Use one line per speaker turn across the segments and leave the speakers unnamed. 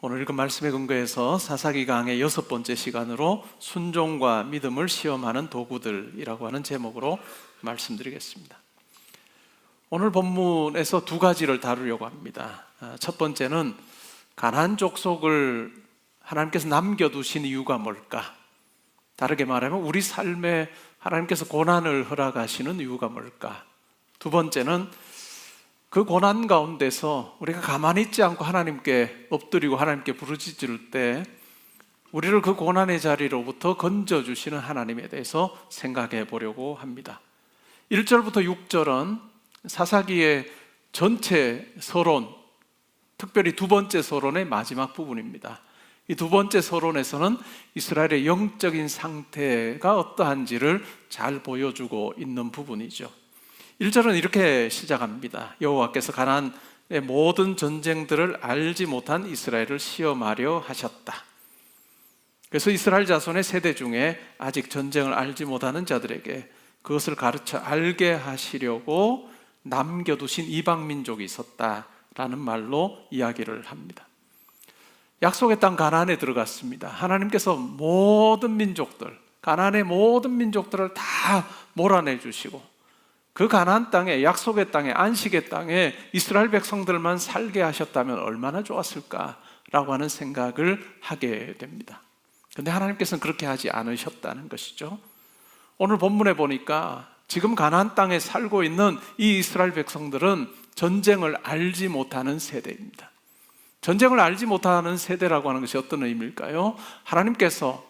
오늘 읽은 말씀에 근거해서 사사기 강의 6번째 시간으로 순종과 믿음을 시험하는 도구들이라고 하는 제목으로 말씀드리겠습니다. 오늘 본문에서 두 가지를 다루려고 합니다. 첫 번째는 가나안 족속을 하나님께서 남겨두신 이유가 뭘까? 다르게 말하면 우리 삶에 하나님께서 고난을 허락하시는 이유가 뭘까? 두 번째는 그 고난 가운데서 우리가 가만히 있지 않고 하나님께 엎드리고 하나님께 부르짖을 때 우리를 그 고난의 자리로부터 건져주시는 하나님에 대해서 생각해 보려고 합니다. 1절부터 6절은 사사기의 전체 서론, 특별히 두 번째 서론의 마지막 부분입니다. 이 두 번째 서론에서는 이스라엘의 영적인 상태가 어떠한지를 잘 보여주고 있는 부분이죠. 1절은 이렇게 시작합니다. 여호와께서 가나안의 모든 전쟁들을 알지 못한 이스라엘을 시험하려 하셨다. 그래서 이스라엘 자손의 세대 중에 아직 전쟁을 알지 못하는 자들에게 그것을 가르쳐 알게 하시려고 남겨두신 이방 민족이 있었다라는 말로 이야기를 합니다. 약속의 땅 가나안에 들어갔습니다. 하나님께서 모든 민족들, 가나안의 모든 민족들을 다 몰아내 주시고 그 가나안 땅에, 약속의 땅에, 안식의 땅에 이스라엘 백성들만 살게 하셨다면 얼마나 좋았을까라고 하는 생각을 하게 됩니다. 그런데 하나님께서는 그렇게 하지 않으셨다는 것이죠. 오늘 본문에 보니까 지금 가나안 땅에 살고 있는 이 이스라엘 백성들은 전쟁을 알지 못하는 세대입니다. 전쟁을 알지 못하는 세대라고 하는 것이 어떤 의미일까요? 하나님께서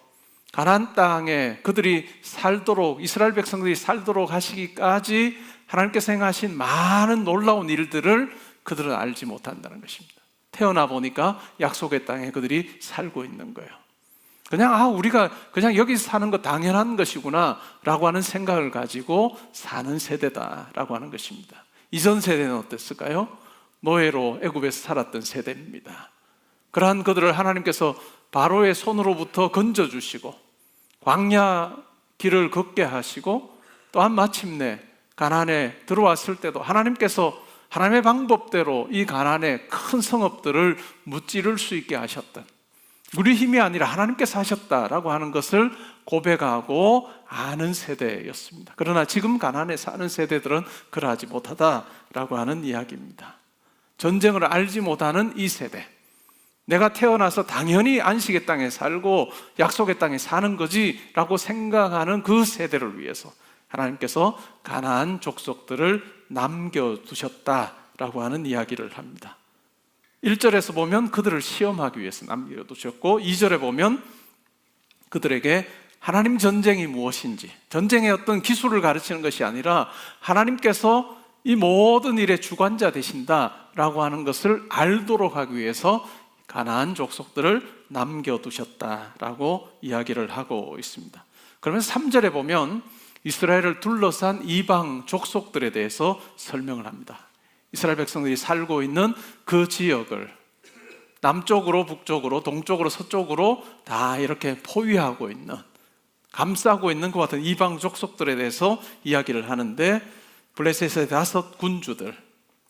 가나안 땅에 그들이 살도록, 이스라엘 백성들이 살도록 하시기까지 하나님께서 행하신 많은 놀라운 일들을 그들은 알지 못한다는 것입니다. 태어나 보니까 약속의 땅에 그들이 살고 있는 거예요. 그냥 우리가 그냥 여기서 사는 거 당연한 것이구나 라고 하는 생각을 가지고 사는 세대다라고 하는 것입니다. 이전 세대는 어땠을까요? 노예로 애굽에서 살았던 세대입니다. 그러한 그들을 하나님께서 바로의 손으로부터 건져주시고 광야 길을 걷게 하시고 또한 마침내 가나안에 들어왔을 때도 하나님께서 하나님의 방법대로 이 가나안의 큰 성읍들을 무찌를 수 있게 하셨던, 우리 힘이 아니라 하나님께서 하셨다라고 하는 것을 고백하고 아는 세대였습니다. 그러나 지금 가나안에 사는 세대들은 그러하지 못하다라고 하는 이야기입니다. 전쟁을 알지 못하는 이 세대, 내가 태어나서 당연히 안식의 땅에 살고 약속의 땅에 사는 거지 라고 생각하는 그 세대를 위해서 하나님께서 가나안 족속들을 남겨두셨다라고 하는 이야기를 합니다. 1절에서 보면 그들을 시험하기 위해서 남겨두셨고 2절에 보면 그들에게 하나님 전쟁이 무엇인지, 전쟁의 어떤 기술을 가르치는 것이 아니라 하나님께서 이 모든 일의 주관자 되신다라고 하는 것을 알도록 하기 위해서 가나안 족속들을 남겨두셨다라고 이야기를 하고 있습니다. 그러면서 3절에 보면 이스라엘을 둘러싼 이방 족속들에 대해서 설명을 합니다. 이스라엘 백성들이 살고 있는 그 지역을 남쪽으로 북쪽으로 동쪽으로 서쪽으로 다 이렇게 포위하고 있는, 감싸고 있는 것 같은 이방 족속들에 대해서 이야기를 하는데 블레셋의 5 군주들,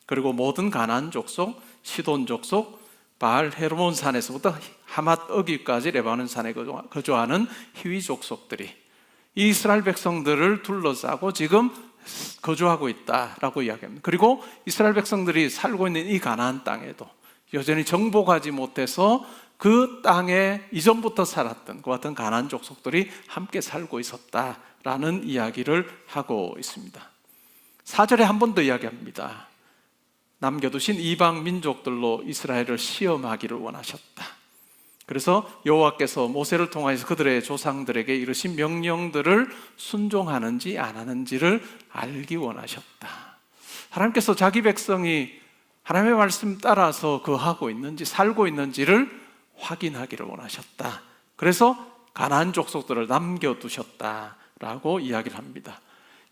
그리고 모든 가나안 족속, 시돈 족속, 바알 헤르몬 산에서부터 하맛 어기까지 레바논 산에 거주하는 히위 족속들이 이 이스라엘 백성들을 둘러싸고 지금 거주하고 있다라고 이야기합니다. 그리고 이스라엘 백성들이 살고 있는 이 가나안 땅에도 여전히 정복하지 못해서 그 땅에 이전부터 살았던 그 같은 가나안 족속들이 함께 살고 있었다라는 이야기를 하고 있습니다. 4절에 한 번 더 이야기합니다. 남겨두신 이방 민족들로 이스라엘을 시험하기를 원하셨다. 그래서 여호와께서 모세를 통하여서 그들의 조상들에게 이르신 명령들을 순종하는지 안 하는지를 알기 원하셨다. 하나님께서 자기 백성이 하나님의 말씀 따라서 거하고 있는지 살고 있는지를 확인하기를 원하셨다. 그래서 가나안 족속들을 남겨두셨다라고 이야기를 합니다.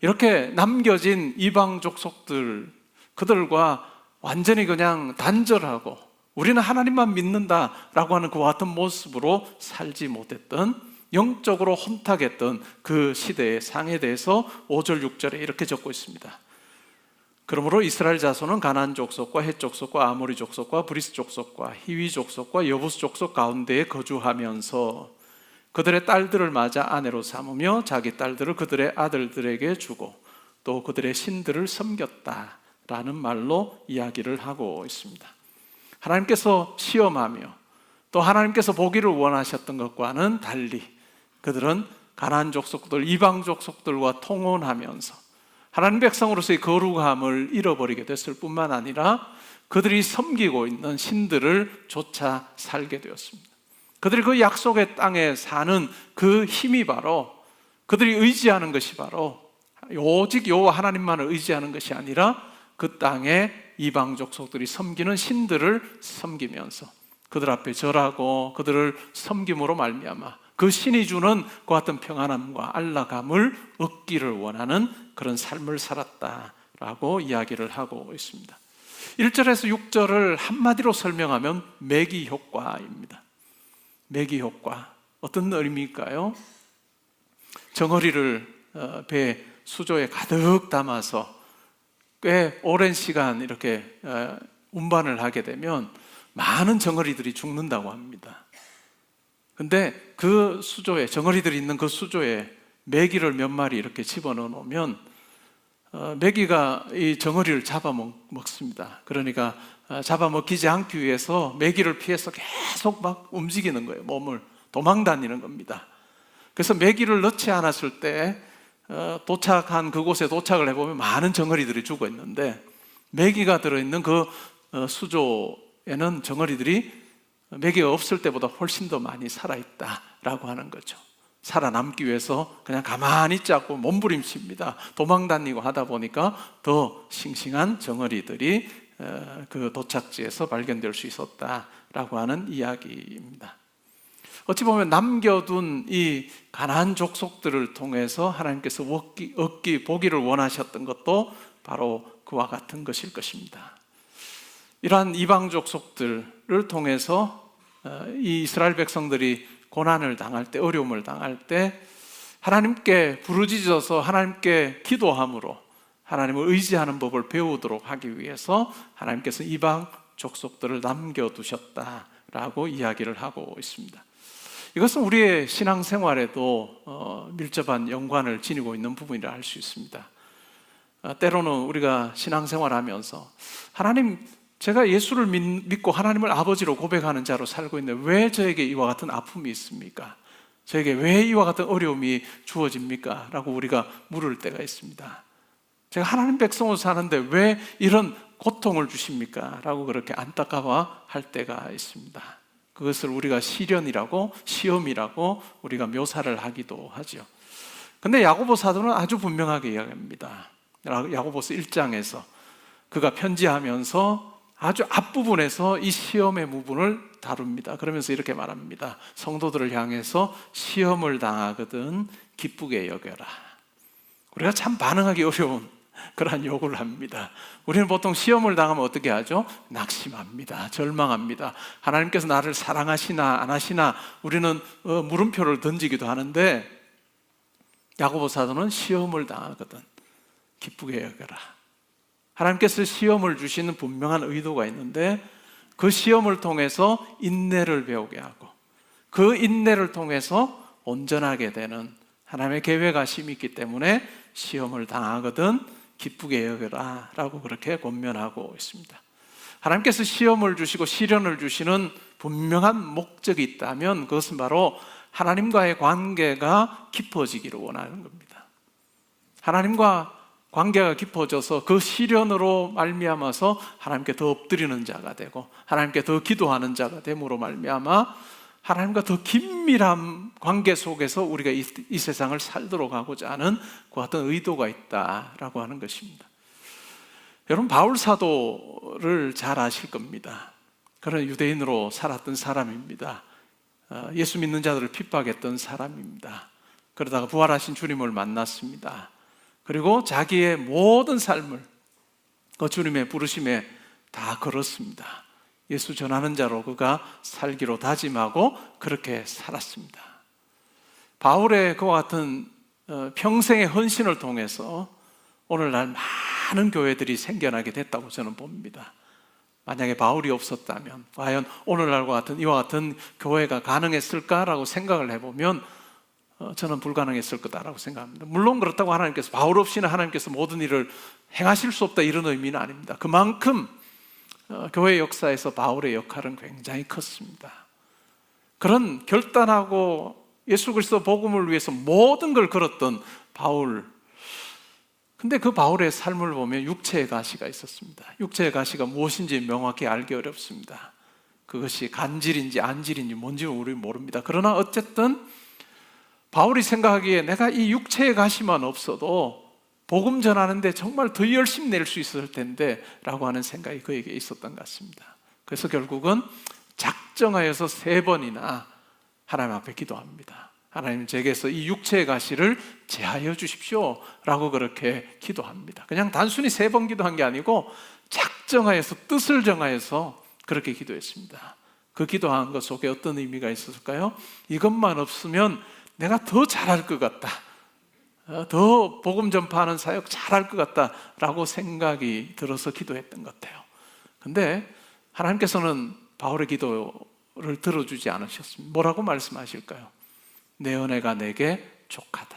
이렇게 남겨진 이방 족속들, 그들과 완전히 그냥 단절하고 우리는 하나님만 믿는다라고 하는 그와 같은 모습으로 살지 못했던, 영적으로 혼탁했던 그 시대의 상에 대해서 5절 6절에 이렇게 적고 있습니다. 그러므로 이스라엘 자손은 가나안 족속과 헷 족속과 아모리 족속과 브리스 족속과 히위 족속과 여부스 족속 가운데에 거주하면서 그들의 딸들을 맞아 아내로 삼으며 자기 딸들을 그들의 아들들에게 주고 또 그들의 신들을 섬겼다라는 말로 이야기를 하고 있습니다. 하나님께서 시험하며 또 하나님께서 보기를 원하셨던 것과는 달리 그들은 가나안 족속들, 이방 족속들과 통혼하면서 하나님 백성으로서의 거룩함을 잃어버리게 됐을 뿐만 아니라 그들이 섬기고 있는 신들을 쫓아 살게 되었습니다. 그들이 그 약속의 땅에 사는 그 힘이 바로 그들이 의지하는 것이 바로 오직 여호와 하나님만을 의지하는 것이 아니라 그 땅에 이방 족속들이 섬기는 신들을 섬기면서 그들 앞에 절하고 그들을 섬김으로 말미암아 그 신이 주는 그 같은 평안함과 안락함을 얻기를 원하는 그런 삶을 살았다라고 이야기를 하고 있습니다. 1절에서 6절을 한마디로 설명하면 매기 효과입니다. 매기 효과, 어떤 의미일까요? 정어리를 배 수조에 가득 담아서 꽤 오랜 시간 이렇게 운반을 하게 되면 많은 정어리들이 죽는다고 합니다. 근데 그 수조에, 정어리들이 있는 그 수조에 메기를 몇 마리 이렇게 집어넣어 놓으면 메기가 이 정어리를 잡아먹습니다. 그러니까 잡아먹히지 않기 위해서 메기를 피해서 계속 막 움직이는 거예요. 몸을 도망다니는 겁니다. 그래서 메기를 넣지 않았을 때 도착한 그곳에 도착을 해보면 많은 정어리들이 죽어 있는데 메기가 들어있는 그 수조에는 정어리들이 메기가 없을 때보다 훨씬 더 많이 살아있다라고 하는 거죠. 살아남기 위해서 그냥 가만히 있지 않고 몸부림칩니다. 도망다니고 하다 보니까 더 싱싱한 정어리들이 그 도착지에서 발견될 수 있었다라고 하는 이야기입니다. 어찌 보면 남겨둔 이 가나안 족속들을 통해서 하나님께서 보기를 원하셨던 것도 바로 그와 같은 것일 것입니다. 이러한 이방 족속들을 통해서 이 이스라엘 백성들이 고난을 당할 때, 어려움을 당할 때 하나님께 부르짖어서 하나님께 기도함으로 하나님을 의지하는 법을 배우도록 하기 위해서 하나님께서 이방 족속들을 남겨두셨다라고 이야기를 하고 있습니다. 이것은 우리의 신앙생활에도 밀접한 연관을 지니고 있는 부분이라 할 수 있습니다. 때로는 우리가 신앙생활하면서 하나님, 제가 예수를 믿고 하나님을 아버지로 고백하는 자로 살고 있는데 왜 저에게 이와 같은 아픔이 있습니까? 저에게 왜 이와 같은 어려움이 주어집니까? 라고 우리가 물을 때가 있습니다. 제가 하나님 백성으로 사는데 왜 이런 고통을 주십니까? 라고 그렇게 안타까워 할 때가 있습니다. 그것을 우리가 시련이라고, 시험이라고 우리가 묘사를 하기도 하죠. 근데 야고보 사도는 아주 분명하게 이야기합니다. 야고보서 1장에서 그가 편지하면서 아주 앞부분에서 이 시험의 부분을 다룹니다. 그러면서 이렇게 말합니다. 성도들을 향해서 시험을 당하거든 기쁘게 여겨라. 우리가 참 반응하기 어려운 그러한 요구를 합니다. 우리는 보통 시험을 당하면 어떻게 하죠? 낙심합니다. 절망합니다. 하나님께서 나를 사랑하시나 안 하시나 우리는 물음표를 던지기도 하는데 야고보 사도는 시험을 당하거든 기쁘게 여겨라. 하나님께서 시험을 주시는 분명한 의도가 있는데 그 시험을 통해서 인내를 배우게 하고 그 인내를 통해서 온전하게 되는 하나님의 계획하심이 있기 때문에 시험을 당하거든 기쁘게 여겨라 라고 그렇게 권면하고 있습니다. 하나님께서 시험을 주시고 시련을 주시는 분명한 목적이 있다면 그것은 바로 하나님과의 관계가 깊어지기를 원하는 겁니다. 하나님과 관계가 깊어져서 그 시련으로 말미암아서 하나님께 더 엎드리는 자가 되고 하나님께 더 기도하는 자가 됨으로 말미암아 하나님과 더 긴밀한 관계 속에서 우리가 이 세상을 살도록 하고자 하는 그 같은 의도가 있다라고 하는 것입니다. 여러분, 바울 사도를 잘 아실 겁니다. 그런 유대인으로 살았던 사람입니다. 예수 믿는 자들을 핍박했던 사람입니다. 그러다가 부활하신 주님을 만났습니다. 그리고 자기의 모든 삶을 그 주님의 부르심에 다 걸었습니다. 예수 전하는 자로 그가 살기로 다짐하고 그렇게 살았습니다. 바울의 그와 같은 평생의 헌신을 통해서 오늘날 많은 교회들이 생겨나게 됐다고 저는 봅니다. 만약에 바울이 없었다면 과연 오늘날과 같은 이와 같은 교회가 가능했을까라고 생각을 해보면 저는 불가능했을 거다라고 생각합니다. 물론 그렇다고 하나님께서 바울 없이는 하나님께서 모든 일을 행하실 수 없다 이런 의미는 아닙니다. 그만큼 교회 역사에서 바울의 역할은 굉장히 컸습니다. 그런 결단하고 예수 그리스도 복음을 위해서 모든 걸 걸었던 바울, 근데 그 바울의 삶을 보면 육체의 가시가 있었습니다. 육체의 가시가 무엇인지 명확히 알기 어렵습니다. 그것이 간질인지 안질인지 뭔지 우리 모릅니다. 그러나 어쨌든 바울이 생각하기에 내가 이 육체의 가시만 없어도 복음 전하는데 정말 더 열심히 낼 수 있을 텐데 라고 하는 생각이 그에게 있었던 것 같습니다. 그래서 결국은 작정하여서 3번이나 하나님 앞에 기도합니다. 하나님, 제게서 이 육체의 가시를 제하여 주십시오 라고 그렇게 기도합니다. 그냥 단순히 3번 기도한 게 아니고 작정하여서, 뜻을 정하여서 그렇게 기도했습니다. 그 기도한 것 속에 어떤 의미가 있었을까요? 이것만 없으면 내가 더 잘할 것 같다, 더 복음 전파하는 사역 잘할 것 같다라고 생각이 들어서 기도했던 것 같아요. 근데 하나님께서는 바울의 기도를 들어주지 않으셨습니다. 뭐라고 말씀하실까요? 내 은혜가 내게 족하다.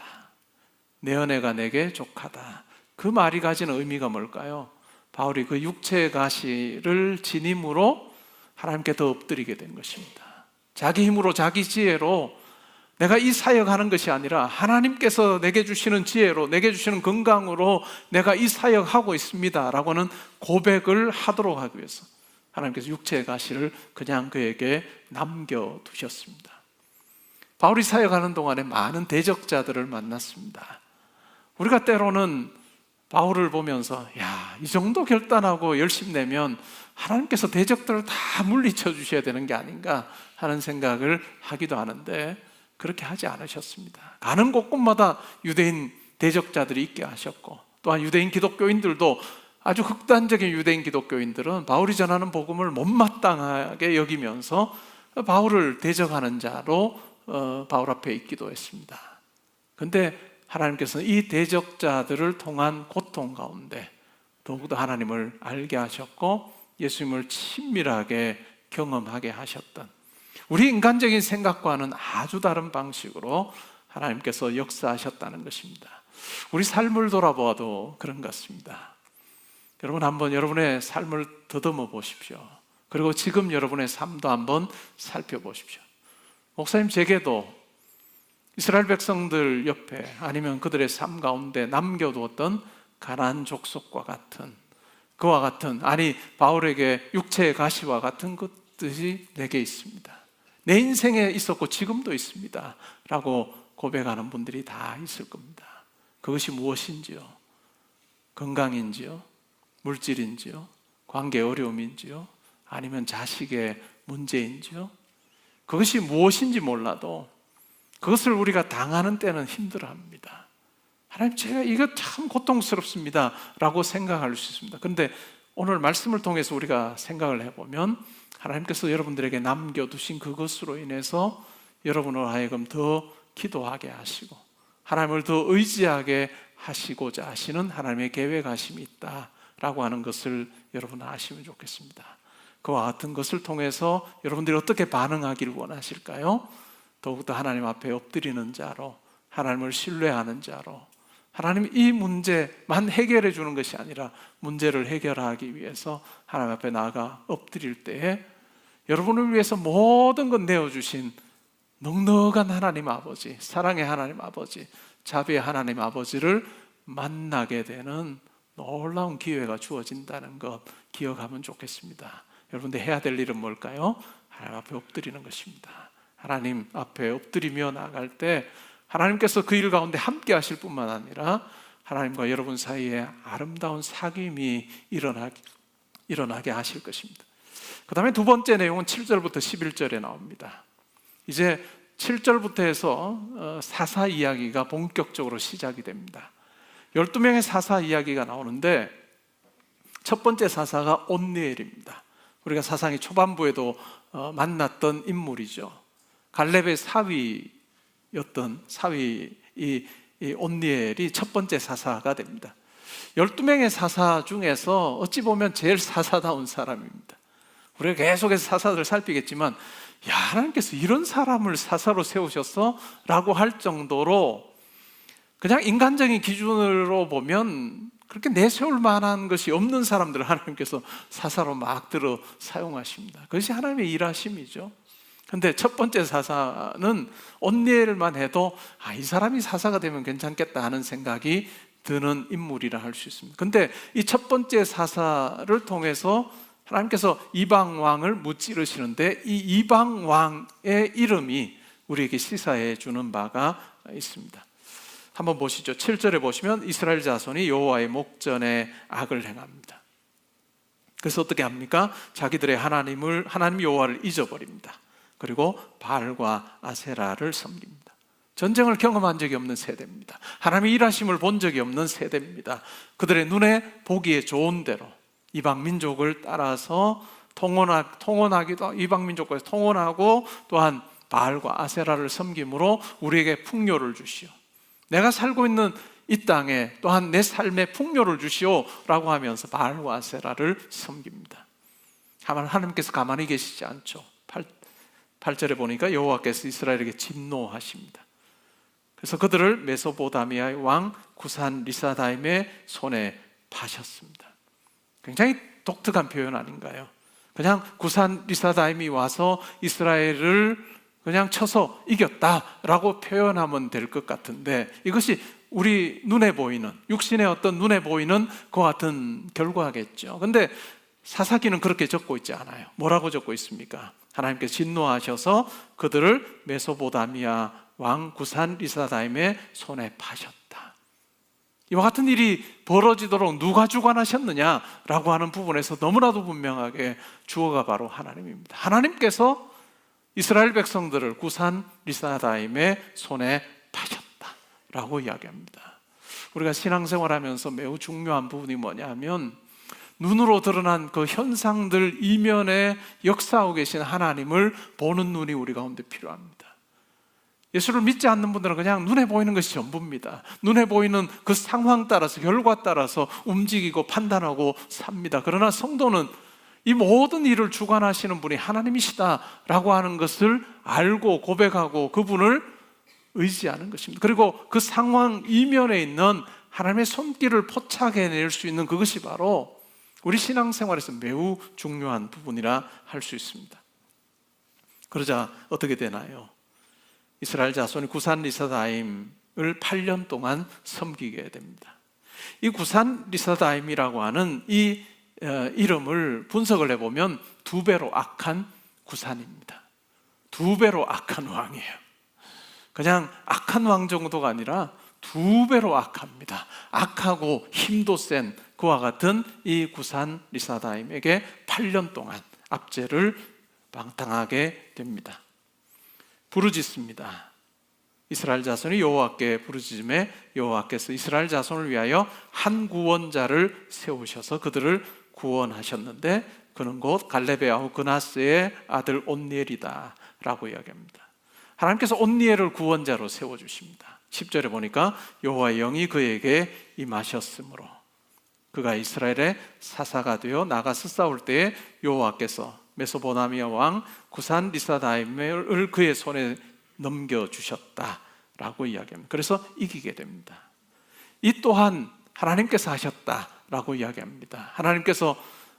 내 은혜가 내게 족하다. 그 말이 가지는 의미가 뭘까요? 바울이 그 육체의 가시를 지님으로 하나님께 더 엎드리게 된 것입니다. 자기 힘으로, 자기 지혜로 내가 이 사역하는 것이 아니라 하나님께서 내게 주시는 지혜로, 내게 주시는 건강으로 내가 이 사역하고 있습니다 라고는 고백을 하도록 하기 위해서 하나님께서 육체의 가시를 그냥 그에게 남겨두셨습니다. 바울이 사역하는 동안에 많은 대적자들을 만났습니다. 우리가 때로는 바울을 보면서 이 정도 결단하고 열심히 내면 하나님께서 대적들을 다 물리쳐 주셔야 되는 게 아닌가 하는 생각을 하기도 하는데 그렇게 하지 않으셨습니다. 가는 곳곳마다 유대인 대적자들이 있게 하셨고, 또한 유대인 기독교인들도, 아주 극단적인 유대인 기독교인들은 바울이 전하는 복음을 못마땅하게 여기면서 바울을 대적하는 자로 바울 앞에 있기도 했습니다. 그런데 하나님께서는 이 대적자들을 통한 고통 가운데 더욱더 하나님을 알게 하셨고 예수님을 친밀하게 경험하게 하셨던, 우리 인간적인 생각과는 아주 다른 방식으로 하나님께서 역사하셨다는 것입니다. 우리 삶을 돌아보아도 그런 것 같습니다. 여러분, 한번 여러분의 삶을 더듬어 보십시오. 그리고 지금 여러분의 삶도 한번 살펴보십시오. 목사님, 제게도 이스라엘 백성들 옆에 아니면 그들의 삶 가운데 남겨두었던 가나안 족속과 같은, 그와 같은, 아니 바울에게 육체의 가시와 같은 것들이 내게 있습니다. 내 인생에 있었고 지금도 있습니다 라고 고백하는 분들이 다 있을 겁니다. 그것이 무엇인지요? 건강인지요? 물질인지요? 관계 어려움인지요? 아니면 자식의 문제인지요? 그것이 무엇인지 몰라도 그것을 우리가 당하는 때는 힘들어합니다. 하나님, 제가 이거 참 고통스럽습니다 라고 생각할 수 있습니다. 그런데 오늘 말씀을 통해서 우리가 생각을 해보면 하나님께서 여러분들에게 남겨두신 그것으로 인해서 여러분을 하여금 더 기도하게 하시고 하나님을 더 의지하게 하시고자 하시는 하나님의 계획하심이 있다라고 하는 것을 여러분은 아시면 좋겠습니다. 그와 같은 것을 통해서 여러분들이 어떻게 반응하기를 원하실까요? 더욱더 하나님 앞에 엎드리는 자로, 하나님을 신뢰하는 자로, 하나님 이 문제만 해결해 주는 것이 아니라 문제를 해결하기 위해서 하나님 앞에 나아가 엎드릴 때에 여러분을 위해서 모든 것 내어주신 넉넉한 하나님 아버지, 사랑의 하나님 아버지, 자비의 하나님 아버지를 만나게 되는 놀라운 기회가 주어진다는 것 기억하면 좋겠습니다. 여러분들 해야 될 일은 뭘까요? 하나님 앞에 엎드리는 것입니다. 하나님 앞에 엎드리며 나갈 때 하나님께서 그 일 가운데 함께 하실 뿐만 아니라 하나님과 여러분 사이에 아름다운 사귐이 일어나게 하실 것입니다. 그 다음에 두 번째 내용은 7절부터 11절에 나옵니다. 이제 7절부터 해서 사사 이야기가 본격적으로 시작이 됩니다. 12명의 사사 이야기가 나오는데 첫 번째 사사가 온니엘입니다. 우리가 사상의 초반부에도 만났던 인물이죠. 갈렙의 사위였던 이 온니엘이 첫 번째 사사가 됩니다. 12명의 사사 중에서 어찌 보면 제일 사사다운 사람입니다. 우리가 계속해서 사사들을 살피겠지만, 야, 하나님께서 이런 사람을 사사로 세우셨어? 라고 할 정도로 그냥 인간적인 기준으로 보면 그렇게 내세울 만한 것이 없는 사람들을 하나님께서 사사로 막 들어 사용하십니다. 그것이 하나님의 일하심이죠. 근데 첫 번째 사사는 온니엘만 해도 이 사람이 사사가 되면 괜찮겠다 하는 생각이 드는 인물이라 할 수 있습니다. 근데 이 첫 번째 사사를 통해서 하나님께서 이방 왕을 무찌르시는데, 이 이방 왕의 이름이 우리에게 시사해 주는 바가 있습니다. 한번 보시죠. 7절에 보시면 이스라엘 자손이 여호와의 목전에 악을 행합니다. 그래서 어떻게 합니까? 자기들의 하나님 여호와를 잊어버립니다. 그리고 바알과 아세라를 섬깁니다. 전쟁을 경험한 적이 없는 세대입니다. 하나님의 일하심을 본 적이 없는 세대입니다. 그들의 눈에 보기에 좋은 대로 이방 민족을 따라서 통혼하기도, 이방 민족과 통혼하고, 또한 바알과 아세라를 섬김으로 우리에게 풍요를 주시오, 내가 살고 있는 이 땅에 또한 내 삶에 풍요를 주시오 라고 하면서 바알과 아세라를 섬깁니다. 하나님께서 가만히 계시지 않죠. 8절에 보니까 여호와께서 이스라엘에게 진노하십니다. 그래서 그들을 메소포타미아의 왕 구산 리사다임의 손에 파셨습니다. 굉장히 독특한 표현 아닌가요? 그냥 구산 리사다임이 와서 이스라엘을 그냥 쳐서 이겼다라고 표현하면 될 것 같은데, 이것이 우리 눈에 보이는, 육신의 어떤 눈에 보이는 그와 같은 결과겠죠. 근데 사사기는 그렇게 적고 있지 않아요. 뭐라고 적고 있습니까? 하나님께서 진노하셔서 그들을 메소포타미아 왕 구산 리사다임의 손에 파셨다. 이와 같은 일이 벌어지도록 누가 주관하셨느냐라고 하는 부분에서 너무나도 분명하게 주어가 바로 하나님입니다. 하나님께서 이스라엘 백성들을 구산 리사다임의 손에 파셨다라고 이야기합니다. 우리가 신앙생활하면서 매우 중요한 부분이 뭐냐면, 눈으로 드러난 그 현상들 이면에 역사하고 계신 하나님을 보는 눈이 우리 가운데 필요합니다. 예수를 믿지 않는 분들은 그냥 눈에 보이는 것이 전부입니다. 눈에 보이는 그 상황 따라서, 결과 따라서 움직이고 판단하고 삽니다. 그러나 성도는 이 모든 일을 주관하시는 분이 하나님이시다라고 하는 것을 알고 고백하고 그분을 의지하는 것입니다. 그리고 그 상황 이면에 있는 하나님의 손길을 포착해낼 수 있는 그것이 바로 우리 신앙생활에서 매우 중요한 부분이라 할 수 있습니다. 그러자 어떻게 되나요? 이스라엘 자손이 구산 리사다임을 8년 동안 섬기게 됩니다. 이 구산 리사다임이라고 하는 이 이름을 분석을 해보면 2배로 악한 구산입니다. 2배로 악한 왕이에요. 그냥 악한 왕 정도가 아니라 2배로 악합니다. 악하고 힘도 센 그와 같은 이 구산 리사다임에게 8년 동안 압제를 방탕하게 됩니다. 부르짖습니다. 이스라엘 자손이 여호와께 부르짖음에 여호와께서 이스라엘 자손을 위하여 한 구원자를 세우셔서 그들을 구원하셨는데, 그는 곧 갈렙의 아우 그나스의 아들 온니엘이다 라고 이야기합니다. 하나님께서 온니엘을 구원자로 세워주십니다. 10절에 보니까 여호와의 영이 그에게 임하셨으므로 그가 이스라엘의 사사가 되어 나가서 싸울 때에 여호와께서 메소포타미아 왕 구산 리사다임을 그의 손에 넘겨주셨다라고 이야기합니다. 그래서 이기게 됩니다. 이 또한 하나님께서 하셨다라고 이야기합니다. 하나님께서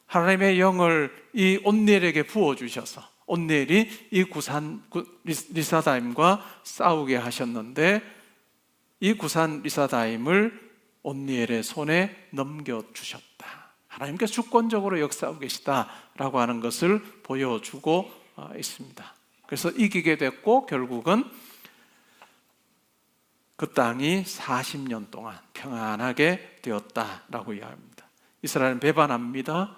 하나님의 영을 이 온니엘에게 부어주셔서 온니엘이 이 구산 리사다임과 싸우게 하셨는데, 이 구산 리사다임을 온니엘의 손에 넘겨주셨다. 하나님께서 주권적으로 역사하고 계시다라고 하는 것을 보여주고 있습니다. 그래서 이기게 됐고 결국은 그 땅이 40년 동안 평안하게 되었다라고 이야기합니다. 이스라엘은 배반합니다.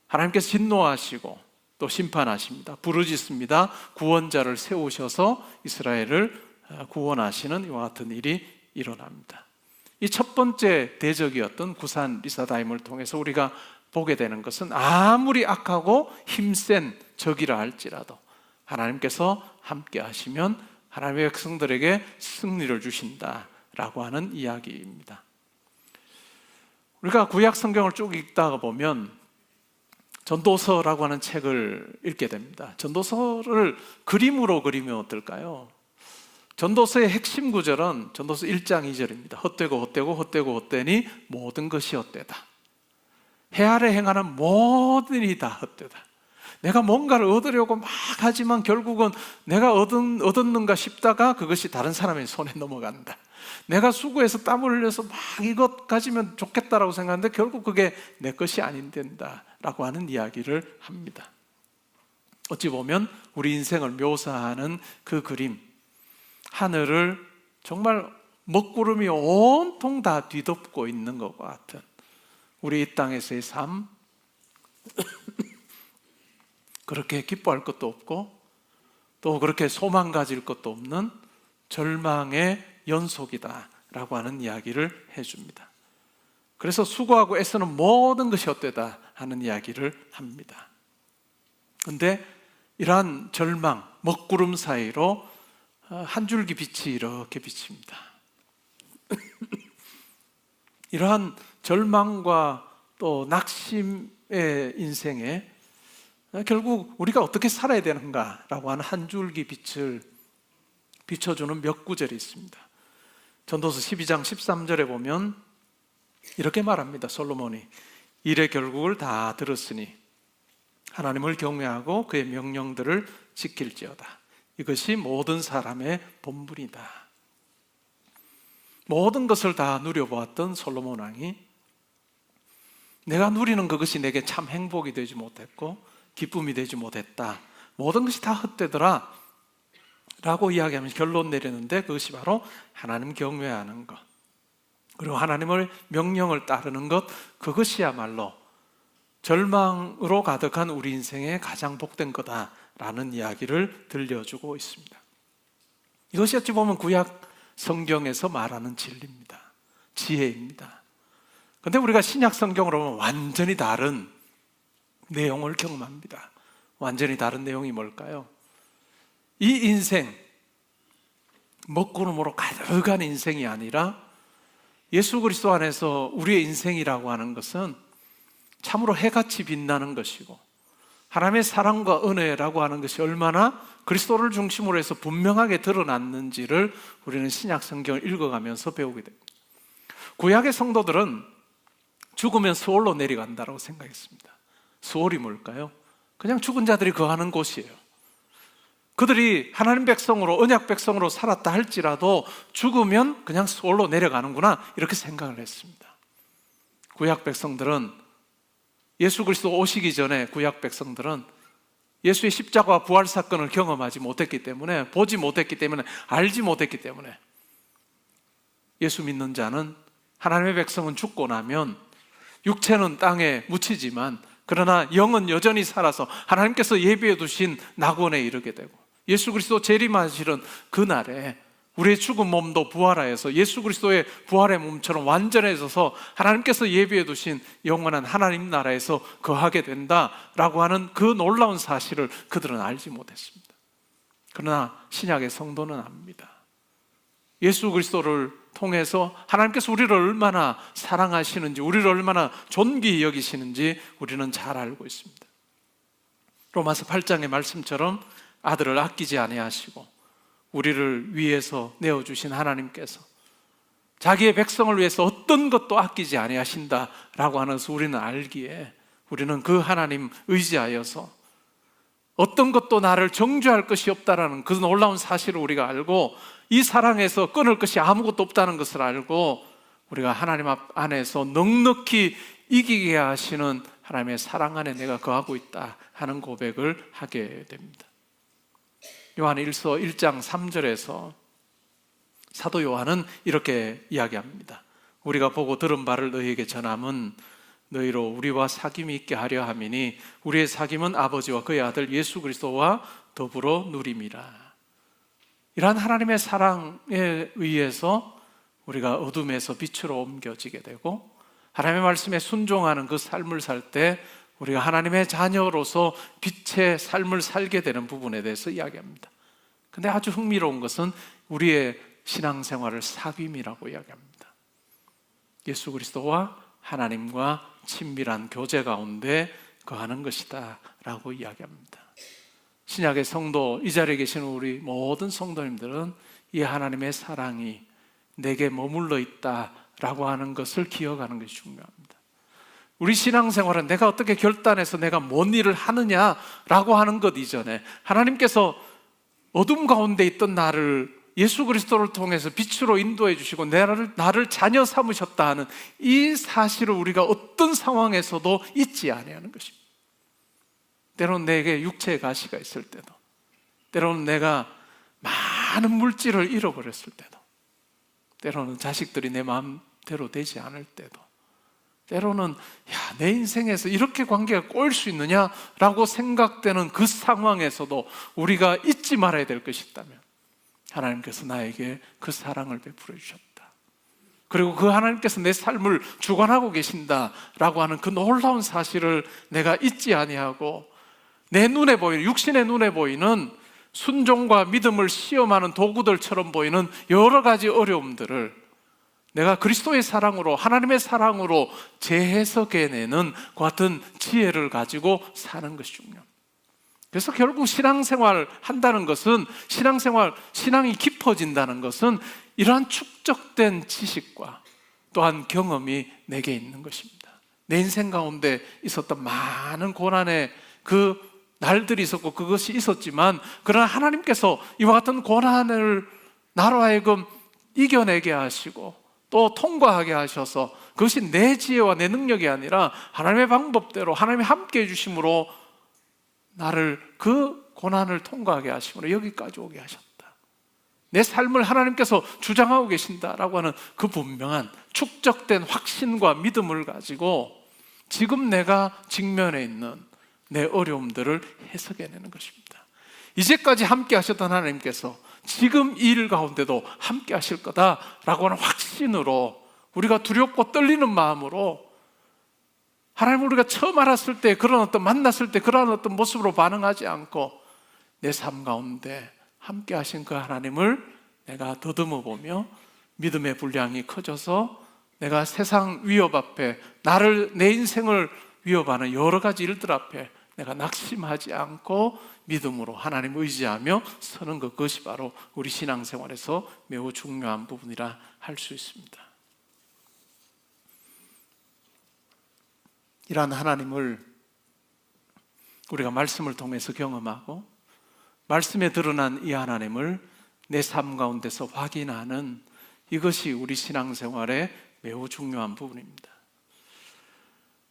하나님께서 진노하시고 또 심판하십니다. 부르짖습니다. 구원자를 세우셔서 이스라엘을 구원하시는 이와 같은 일이 일어납니다. 이 첫 번째 대적이었던 구산 리사다임을 통해서 우리가 보게 되는 것은, 아무리 악하고 힘센 적이라 할지라도 하나님께서 함께 하시면 하나님의 백성들에게 승리를 주신다라고 하는 이야기입니다. 우리가 구약 성경을 쭉 읽다가 보면 전도서라고 하는 책을 읽게 됩니다. 전도서를 그림으로 그리면 어떨까요? 전도서의 핵심 구절은 전도서 1장 2절입니다. 헛되고 헛되고 헛되고 헛되니 모든 것이 헛되다. 해 아래 행하는 모든 일이 다 헛되다. 내가 뭔가를 얻으려고 막 하지만 결국은 내가 얻었는가 싶다가 그것이 다른 사람의 손에 넘어간다. 내가 수고해서 땀을 흘려서 막 이것 가지면 좋겠다라고 생각하는데 결국 그게 내 것이 아닌된다 라고 하는 이야기를 합니다. 어찌 보면 우리 인생을 묘사하는 그 그림, 하늘을 정말 먹구름이 온통 다 뒤덮고 있는 것과 같은 우리 이 땅에서의 삶, 그렇게 기뻐할 것도 없고 또 그렇게 소망 가질 것도 없는 절망의 연속이다라고 하는 이야기를 해줍니다. 그래서 수고하고 애쓰는 모든 것이 헛되다 하는 이야기를 합니다. 그런데 이러한 절망, 먹구름 사이로 한 줄기 빛이 이렇게 비칩니다. 이러한 절망과 또 낙심의 인생에 결국 우리가 어떻게 살아야 되는가라고 하는 한 줄기 빛을 비춰주는 몇 구절이 있습니다. 전도서 12장 13절에 보면 이렇게 말합니다. 솔로몬이 일의 결국을 다 들었으니 하나님을 경외하고 그의 명령들을 지킬지어다. 이것이 모든 사람의 본분이다. 모든 것을 다 누려보았던 솔로몬 왕이 내가 누리는 그것이 내게 참 행복이 되지 못했고 기쁨이 되지 못했다. 모든 것이 다 헛되더라 라고 이야기하면서 결론 내리는데 그것이 바로 하나님 경외하는 것, 그리고 하나님의 명령을 따르는 것, 그것이야말로 절망으로 가득한 우리 인생의 가장 복된 거다라는 이야기를 들려주고 있습니다. 이것이 어찌 보면 구약 성경에서 말하는 진리입니다. 지혜입니다. 그런데 우리가 신약 성경으로 보면 완전히 다른 내용을 경험합니다. 완전히 다른 내용이 뭘까요? 이 인생, 먹구름으로 가득한 인생이 아니라 예수 그리스도 안에서 우리의 인생이라고 하는 것은 참으로 해같이 빛나는 것이고 하나님의 사랑과 은혜라고 하는 것이 얼마나 그리스도를 중심으로 해서 분명하게 드러났는지를 우리는 신약 성경을 읽어가면서 배우게 됩니다. 구약의 성도들은 죽으면 수월로 내려간다고 생각했습니다. 수월이 뭘까요? 그냥 죽은 자들이 거하는 곳이에요. 그들이 하나님 백성으로, 언약 백성으로 살았다 할지라도 죽으면 그냥 수월로 내려가는구나 이렇게 생각을 했습니다. 구약 백성들은 예수 그리스도 오시기 전에 구약 백성들은 예수의 십자가와 부활 사건을 경험하지 못했기 때문에, 보지 못했기 때문에, 알지 못했기 때문에 예수 믿는 자는, 하나님의 백성은 죽고 나면 육체는 땅에 묻히지만 그러나 영은 여전히 살아서 하나님께서 예비해 두신 낙원에 이르게 되고 예수 그리스도 재림하시는 그날에 우리의 죽은 몸도 부활하여서 예수 그리스도의 부활의 몸처럼 완전해져서 하나님께서 예비해 두신 영원한 하나님 나라에서 거하게 된다라고 하는 그 놀라운 사실을 그들은 알지 못했습니다. 그러나 신약의 성도는 압니다. 예수 그리스도를 통해서 하나님께서 우리를 얼마나 사랑하시는지, 우리를 얼마나 존귀히 여기시는지 우리는 잘 알고 있습니다. 로마서 8장의 말씀처럼 아들을 아끼지 아니하시고 우리를 위해서 내어주신 하나님께서 자기의 백성을 위해서 어떤 것도 아끼지 아니하신다라고 하는 것을 우리는 알기에 우리는 그 하나님 의지하여서 어떤 것도 나를 정죄할 것이 없다라는 그 놀라운 사실을 우리가 알고 이 사랑에서 끊을 것이 아무것도 없다는 것을 알고 우리가 하나님 안에서 넉넉히 이기게 하시는 하나님의 사랑 안에 내가 거하고 있다 하는 고백을 하게 됩니다. 요한 1서 1장 3절에서 사도 요한은 이렇게 이야기합니다. 우리가 보고 들은 바를 너희에게 전함은 너희로 우리와 사귐이 있게 하려 함이니 우리의 사귐은 아버지와 그의 아들 예수 그리스도와 더불어 누림이라. 이러한 하나님의 사랑에 의해서 우리가 어둠에서 빛으로 옮겨지게 되고 하나님의 말씀에 순종하는 그 삶을 살 때 우리가 하나님의 자녀로서 빛의 삶을 살게 되는 부분에 대해서 이야기합니다. 근데 아주 흥미로운 것은 우리의 신앙생활을 사귐이라고 이야기합니다. 예수 그리스도와 하나님과 친밀한 교제 가운데 거하는 것이다 라고 이야기합니다. 신약의 성도, 이 자리에 계시는 우리 모든 성도님들은 이 하나님의 사랑이 내게 머물러 있다라고 하는 것을 기억하는 것이 중요합니다. 우리 신앙생활은 내가 어떻게 결단해서 내가 뭔 일을 하느냐라고 하는 것 이전에 하나님께서 어둠 가운데 있던 나를 예수 그리스도를 통해서 빛으로 인도해 주시고 나를 자녀 삼으셨다 하는 이 사실을 우리가 어떤 상황에서도 잊지 아니하는 것입니다. 때로는 내게 육체의 가시가 있을 때도, 때로는 내가 많은 물질을 잃어버렸을 때도, 때로는 자식들이 내 마음대로 되지 않을 때도, 때로는 내 인생에서 이렇게 관계가 꼬일 수 있느냐라고 생각되는 그 상황에서도 우리가 잊지 말아야 될 것이 있다면 하나님께서 나에게 그 사랑을 베풀어 주셨다. 그리고 그 하나님께서 내 삶을 주관하고 계신다라고 하는 그 놀라운 사실을 내가 잊지 아니하고 내 눈에 보이는, 육신의 눈에 보이는 순종과 믿음을 시험하는 도구들처럼 보이는 여러 가지 어려움들을 내가 그리스도의 사랑으로, 하나님의 사랑으로 재해석해내는 그 같은 지혜를 가지고 사는 것이 중요합니다. 그래서 결국 신앙생활 한다는 것은, 신앙이 깊어진다는 것은 이러한 축적된 지식과 또한 경험이 내게 있는 것입니다. 내 인생 가운데 있었던 많은 고난의 그 날들이 있었고 그것이 있었지만, 그러나 하나님께서 이와 같은 고난을 나로 하여금 이겨내게 하시고 또 통과하게 하셔서 그것이 내 지혜와 내 능력이 아니라 하나님의 방법대로 하나님이 함께 해주심으로 나를 그 고난을 통과하게 하심으로 여기까지 오게 하셨다. 내 삶을 하나님께서 주장하고 계신다라고 하는 그 분명한 축적된 확신과 믿음을 가지고 지금 내가 직면해 있는 내 어려움들을 해석해내는 것입니다. 이제까지 함께 하셨던 하나님께서 지금 이 일 가운데도 함께 하실 거다라고 하는 확신으로, 우리가 두렵고 떨리는 마음으로, 하나님을 우리가 처음 알았을 때 만났을 때 그런 어떤 모습으로 반응하지 않고 내 삶 가운데 함께 하신 그 하나님을 내가 더듬어 보며 믿음의 분량이 커져서 내가 세상 위협 앞에, 내 인생을 위협하는 여러 가지 일들 앞에 내가 낙심하지 않고 믿음으로 하나님 의지하며 서는 것, 그것이 바로 우리 신앙생활에서 매우 중요한 부분이라 할 수 있습니다. 이러한 하나님을 우리가 말씀을 통해서 경험하고 말씀에 드러난 이 하나님을 내 삶 가운데서 확인하는, 이것이 우리 신앙생활의 매우 중요한 부분입니다.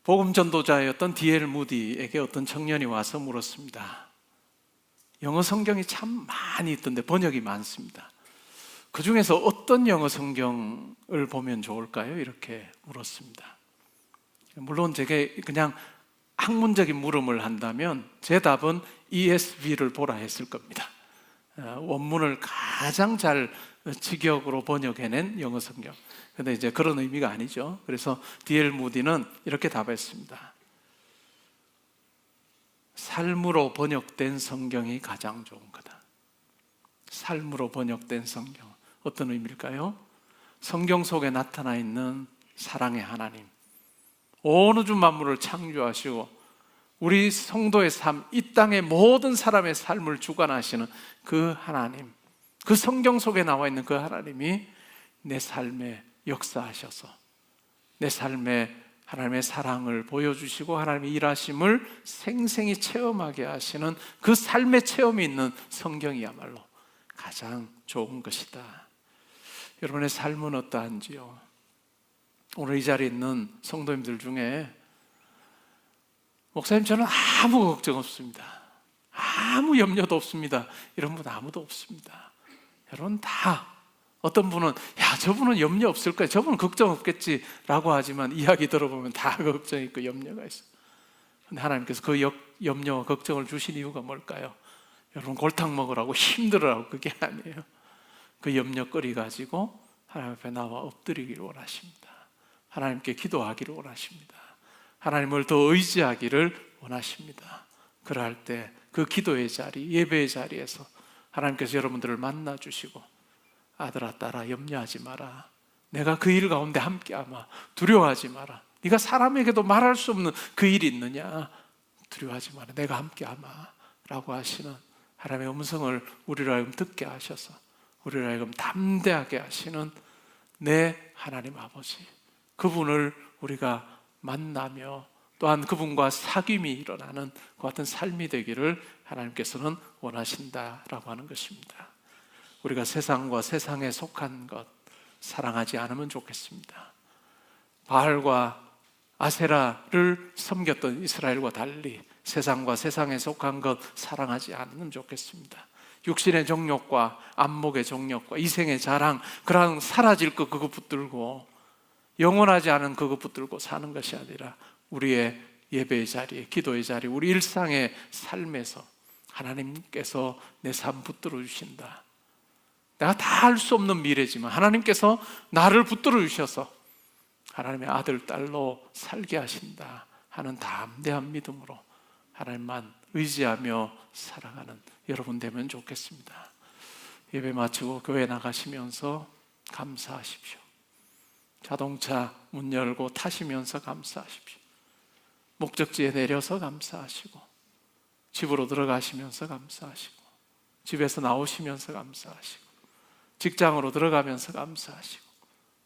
복음 전도자였던 D.L. 무디에게 어떤 청년이 와서 물었습니다. 영어 성경이 참 많이 있던데 번역이 많습니다. 그 중에서 어떤 영어 성경을 보면 좋을까요? 이렇게 물었습니다. 물론 제게 그냥 학문적인 물음을 한다면 제 답은 ESV를 보라 했을 겁니다. 원문을 가장 잘 직역으로 번역해낸 영어 성경. 근데 이제 그런 의미가 아니죠. 그래서 D.L. 무디는 이렇게 답했습니다. 삶으로 번역된 성경이 가장 좋은 거다. 삶으로 번역된 성경. 어떤 의미일까요? 성경 속에 나타나 있는 사랑의 하나님, 온 우주 만물을 창조하시고 우리 성도의 삶, 이 땅의 모든 사람의 삶을 주관하시는 그 하나님, 그 성경 속에 나와 있는 그 하나님이 내 삶에 역사하셔서 내 삶에 하나님의 사랑을 보여주시고 하나님의 일하심을 생생히 체험하게 하시는 그 삶의 체험이 있는 성경이야말로 가장 좋은 것이다. 여러분의 삶은 어떠한지요? 오늘 이 자리에 있는 성도님들 중에 목사님 저는 아무 걱정 없습니다, 아무 염려도 없습니다, 이런 분 아무도 없습니다. 여러분 다, 어떤 분은 저분은 염려 없을 거야, 저분은 걱정 없겠지 라고 하지만 이야기 들어보면 다 걱정이 있고 염려가 있어요. 근데 하나님께서 그 염려와 걱정을 주신 이유가 뭘까요? 여러분 골탕 먹으라고 힘들으라고 그게 아니에요. 그 염려거리 가지고 하나님 앞에 나와 엎드리기를 원하십니다. 하나님께 기도하기를 원하십니다. 하나님을 더 의지하기를 원하십니다. 그럴 때 그 기도의 자리, 예배의 자리에서 하나님께서 여러분들을 만나 주시고 아들아 딸아 염려하지 마라, 내가 그 일 가운데 함께하마, 두려워하지 마라, 네가 사람에게도 말할 수 없는 그 일이 있느냐? 두려워하지 마라. 내가 함께하마 라고 하시는 하나님의 음성을 우리로 하여금 듣게 하셔서 우리로 하여금 담대하게 하시는 내 하나님 아버지, 그분을 우리가 만나며 또한 그분과 사귐이 일어나는 그 같은 삶이 되기를 하나님께서는 원하신다라고 하는 것입니다. 우리가 세상과 세상에 속한 것 사랑하지 않으면 좋겠습니다. 바알과 아세라를 섬겼던 이스라엘과 달리 세상과 세상에 속한 것 사랑하지 않으면 좋겠습니다. 육신의 정욕과 안목의 정욕과 이생의 자랑, 그런 사라질 것 그거 붙들고 영원하지 않은 그거 붙들고 사는 것이 아니라 우리의 예배의 자리, 기도의 자리, 우리 일상의 삶에서 하나님께서 내 삶 붙들어 주신다. 내가 다 할 수 없는 미래지만 하나님께서 나를 붙들어 주셔서 하나님의 아들, 딸로 살게 하신다 하는 담대한 믿음으로 하나님만 의지하며 살아가는 여러분 되면 좋겠습니다. 예배 마치고 교회 나가시면서 감사하십시오. 자동차 문 열고 타시면서 감사하십시오. 목적지에 내려서 감사하시고, 집으로 들어가시면서 감사하시고, 집에서 나오시면서 감사하시고, 직장으로 들어가면서 감사하시고,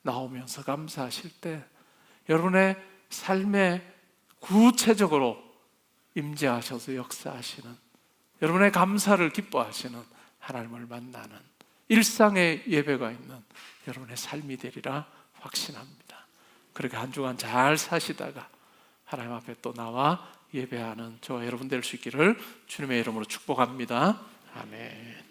나오면서 감사하실 때 여러분의 삶에 구체적으로 임재하셔서 역사하시는, 여러분의 감사를 기뻐하시는 하나님을 만나는 일상의 예배가 있는 여러분의 삶이 되리라 확신합니다. 그렇게 한 주간 잘 사시다가 하나님 앞에 또 나와 예배하는 저와 여러분 될 수 있기를 주님의 이름으로 축복합니다. 아멘.